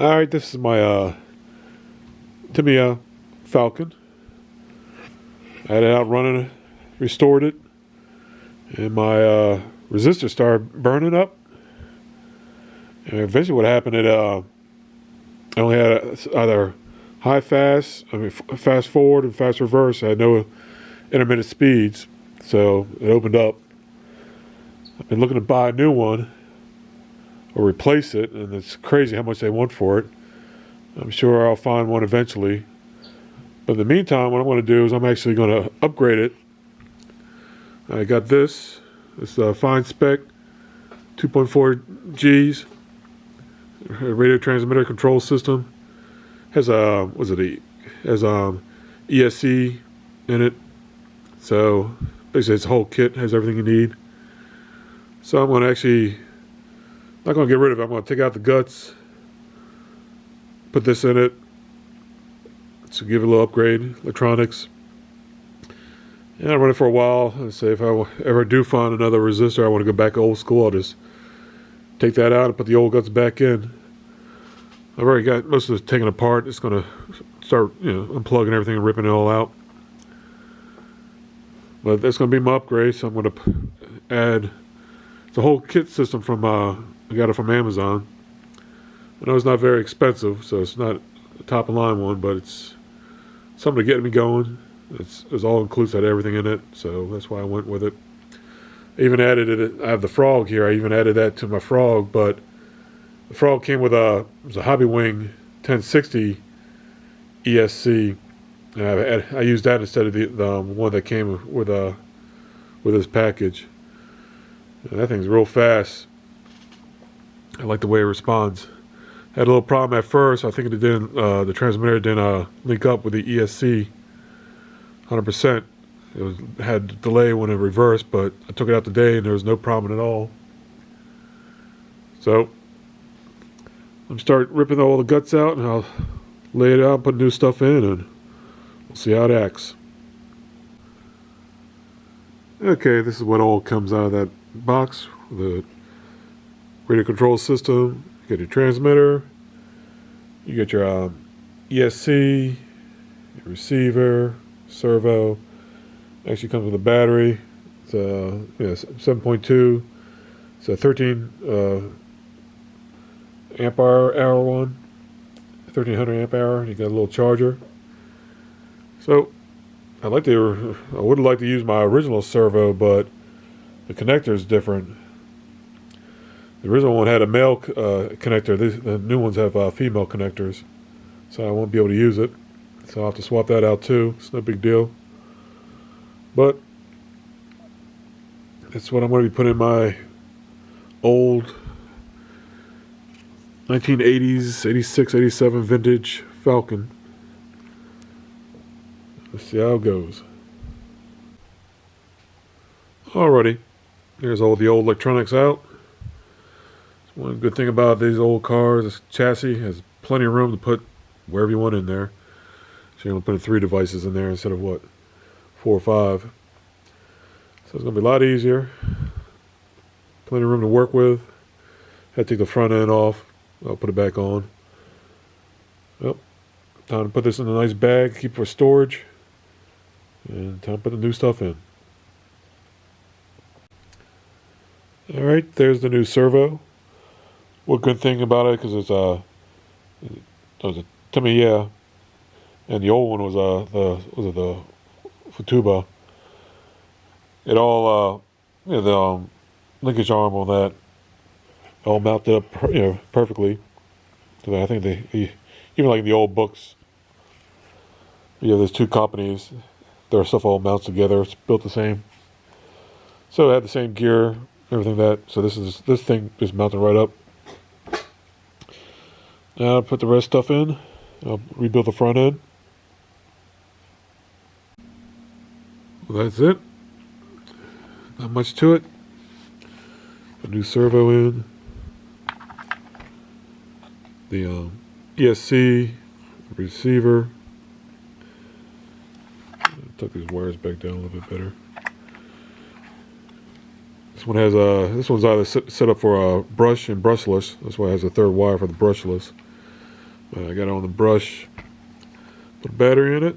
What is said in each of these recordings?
Alright, this is my Tamiya Falcon. I had it out running, restored it, and my resistor started burning up. And eventually what happened, I only had either fast forward and fast reverse. I had no intermittent speeds, so it opened up. I've been looking to buy a new one or replace it, and it's crazy how much they want for it. I'm sure I'll find one eventually. But in the meantime, what I'm going to do is I'm actually going to upgrade it. I got this. It's a fine spec 2.4 Gs radio transmitter control system. Has ESC in it. So basically it's a whole kit, has everything you need. So I'm going to actually, not going to get rid of it. I'm going to take out the guts, put this in it, so give it a little upgrade, electronics. And I'll run it for a while. And say if I ever do find another resistor, I want to go back old school, I'll just take that out and put the old guts back in. I've already got most of it taken apart. It's going to start, unplugging everything and ripping it all out. But that's going to be my upgrade, so I'm going to add the whole kit system from, I got it from Amazon. I know it's not very expensive, so it's not a top of line one, but it's something to get me going. It's all inclusive, had everything in it, so that's why I went with it. I even added it. I have the frog here. I even added that to my frog, but the frog came with it was a Hobby Wing 1060 ESC. And I used that instead of the one that came with this package. And that thing's real fast. I like the way it responds. Had a little problem at first. I think it didn't. The transmitter didn't link up with the ESC 100%. It had delay when it reversed, but I took it out today and there was no problem at all. So I'm start ripping all the guts out, and I'll lay it out, put new stuff in, and we'll see how it acts. Okay, this is what all comes out of that box. The radio control system. You get your transmitter. You get your ESC, your receiver, servo. Actually comes with a battery. It's a 7.2. It's a 13 amp hour one, 1300 amp hour. You got a little charger. So I would like to use my original servo, but the connector is different. The original one had a male connector. The new ones have female connectors, so I won't be able to use it. So I'll have to swap that out too. It's no big deal. But that's what I'm going to be putting in my old 1980s, 86, 87 vintage Falcon. Let's see how it goes. Alrighty, there's all the old electronics out. One good thing about these old cars, this chassis has plenty of room to put wherever you want in there. So you're going to put 3 devices in there instead of 4 or 5. So it's going to be a lot easier. Plenty of room to work with. Had to take the front end off. I'll put it back on. Well, time to put this in a nice bag, keep for storage. And time to put the new stuff in. Alright, there's the new servo. One good thing about it, because it was a Tamiya, and the old one was the Futuba. It all the linkage arm on that all mounted up perfectly. So I think even like in the old books, there's 2 companies. Their stuff all mounts together. It's built the same. So it had the same gear, everything so this thing is mounted right up. Now I'll put the rest stuff in. I'll rebuild the front end. Well, that's it. Not much to it. A new servo in. The ESC receiver. Tuck these wires back down a little bit better. This one has this one's either set up for a brush and brushless. That's why it has a 3rd wire for the brushless. I got it on the brush. Put a battery in it.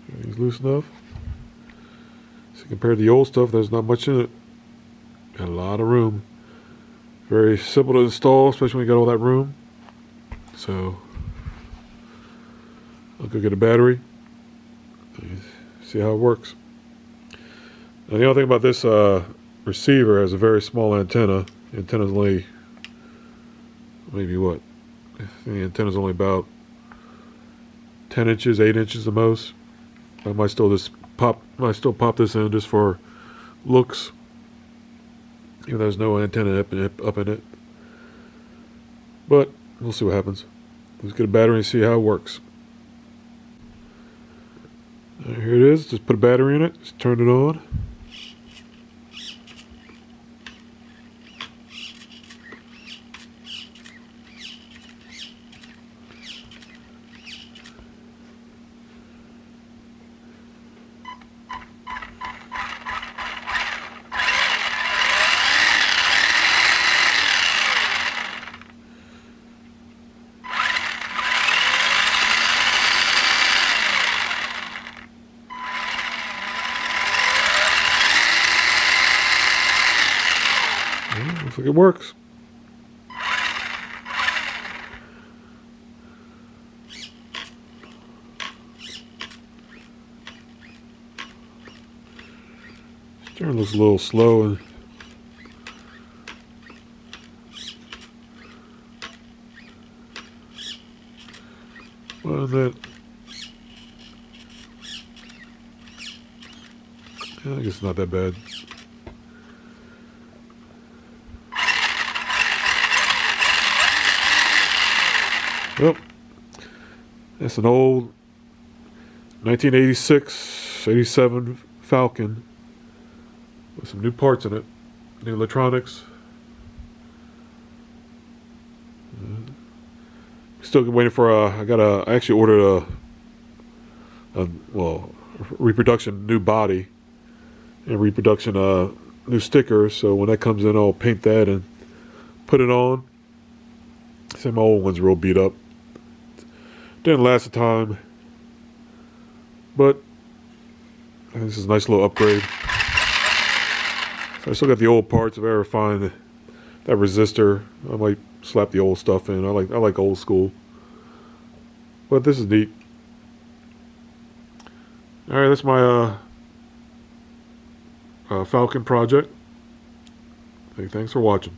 Everything's loose enough. So compared to the old stuff, there's not much in it. Got a lot of room. Very simple to install, especially when you got all that room. So I'll go get a battery. See how it works. Now the only thing about this receiver has a very small antenna. The antenna's only maybe what? I think the antenna's only about 10 inches, 8 inches the most. I might still pop this in just for looks. Even though there's no antenna up in it. But we'll see what happens. Let's get a battery and see how it works. Here it is. Just put a battery in it. Just turn it on. Looks like it works. Steering looks a little slow and well, that I guess it's not that bad. Well, that's an old 1986, 87 Falcon with some new parts in it, new electronics. Still waiting for I actually ordered a reproduction new body and reproduction new stickers. So when that comes in, I'll paint that and put it on. See, my old one's real beat up. Didn't last a time, but I think this is a nice little upgrade. So I still got the old parts. If I ever find that resistor, I might slap the old stuff in. I like old school, but this is neat. All right, that's my Falcon project. Hey, thanks for watching.